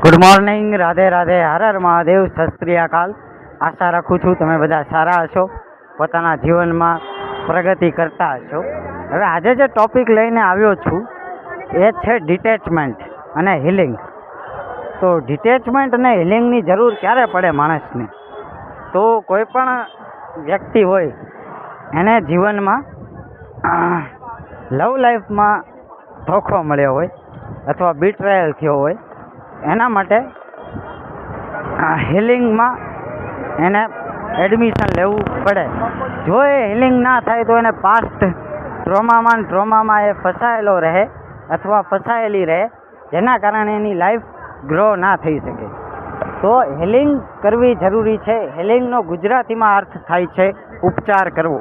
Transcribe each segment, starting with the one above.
Good morning, Radhe Radhe, Har Har Mahadev, સત શ્રી અકાલ. આશા રાખું છું તમે બધા સારા હશો, પોતાના જીવનમાં પ્રગતિ કરતા હશો. હવે આજે જે ટોપિક લઈને આવ્યો છું એ છે ડિટેચમેન્ટ અને હિલિંગ. તો ડિટેચમેન્ટ અને હિલિંગની જરૂર ક્યારે પડે માણસને? તો કોઈ પણ વ્યક્તિ હોય એને જીવનમાં લવ લાઈફમાં ધોખો મળ્યો હોય અથવા બિટ્રેયલ થયો હોય, એના માટે હિલિંગમાં એને એડમિશન લેવું પડે. જો એ હિલિંગ ના થાય તો એને પાસ્ટ ટ્રોમામાં એ ફસાયેલો રહે અથવા ફસાયેલી રહે, જેના કારણે એની લાઈફ ગ્રો ના થઈ શકે. તો હિલિંગ કરવી જરૂરી છે. હિલિંગનો ગુજરાતીમાં અર્થ થાય છે ઉપચાર કરવો.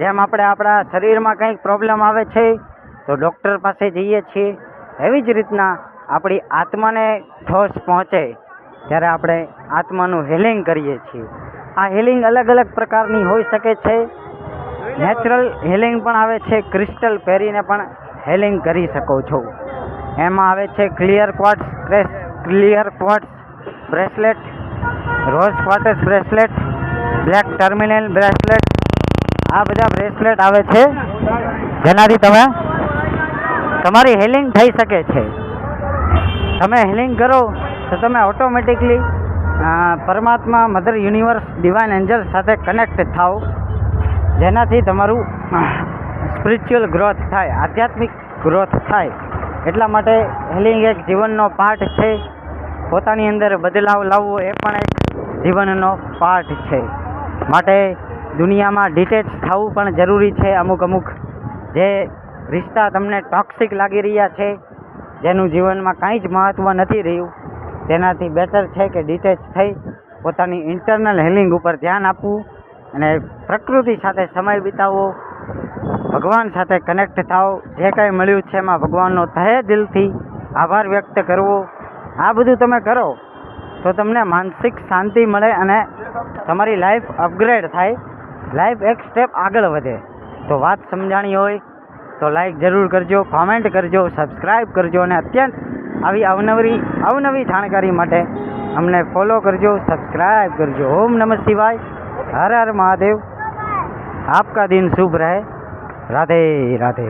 જેમ આપણે આપણા શરીરમાં કંઈક પ્રોબ્લેમ આવે છે તો ડૉક્ટર પાસે જઈએ છીએ, એવી જ રીતના આપણી આત્માને ઠોસ પહોંચે ત્યારે આપણે આત્માનું હિલિંગ કરીએ છીએ. આ હિલિંગ અલગ અલગ પ્રકારની હોઈ શકે છે. નેચરલ હિલિંગ પણ આવે છે, ક્રિસ્ટલ પહેરીને પણ હિલિંગ કરી શકો છો. એમાં આવે છે clear quartz bracelet, rose quartz bracelet, black tourmaline bracelet. આ બધા બ્રેસલેટ આવે છે જેનાથી તમારી હિલિંગ થઈ શકે છે. તમે હિલિંગ કરો તો તમે ઓટોમેટિકલી પરમાત્મા, મધર યુનિવર્સ, ડિવાઇન એન્જલ સાથે કનેક્ટ થાઓ, જેનાથી તમારું સ્પિરિચ્યુઅલ ગ્રોથ થાય, આધ્યાત્મિક ગ્રોથ થાય. એટલા માટે હિલિંગ એક જીવનનો પાર્ટ છે. પોતાની અંદર બદલાવ લાવવો એ પણ એક જીવનનો પાર્ટ છે. માટે દુનિયામાં ડિટેચ થવું પણ જરૂરી છે. અમુક જે રિશ્તા તમને ટોક્સિક લાગી રહ્યા છે, જેનું જીવનમાં કાંઈ જ મહત્ત્વ નથી રહ્યું, તેનાથી બેટર છે કે ડિટેચ થઈ પોતાની ઇન્ટરનલ હિલિંગ ઉપર ધ્યાન આપવું અને પ્રકૃતિ સાથે સમય વિતાવવો, ભગવાન સાથે કનેક્ટ થાઓ. જે કાંઈ મળ્યું છે એમાં ભગવાનનો તહે દિલથી આભાર વ્યક્ત કરવો. આ બધું તમે કરો તો તમને માનસિક શાંતિ મળે અને તમારી લાઈફ અપગ્રેડ થાય, લાઈફ એક સ્ટેપ આગળ વધે. તો વાત સમજાણી હોય તો લાઈક જરૂર કરજો, કોમેન્ટ કરજો, સબસ્ક્રાઈબ કરજો અને અત્યંત આવી અવનવી જાણકારી માટે અમને ફોલો કરજો, સબસ્ક્રાઈબ કરજો. ઓમ નમઃ શિવાય, હર હર મહાદેવ. આપકા દિન શુભ રહે. રાધે રાધે.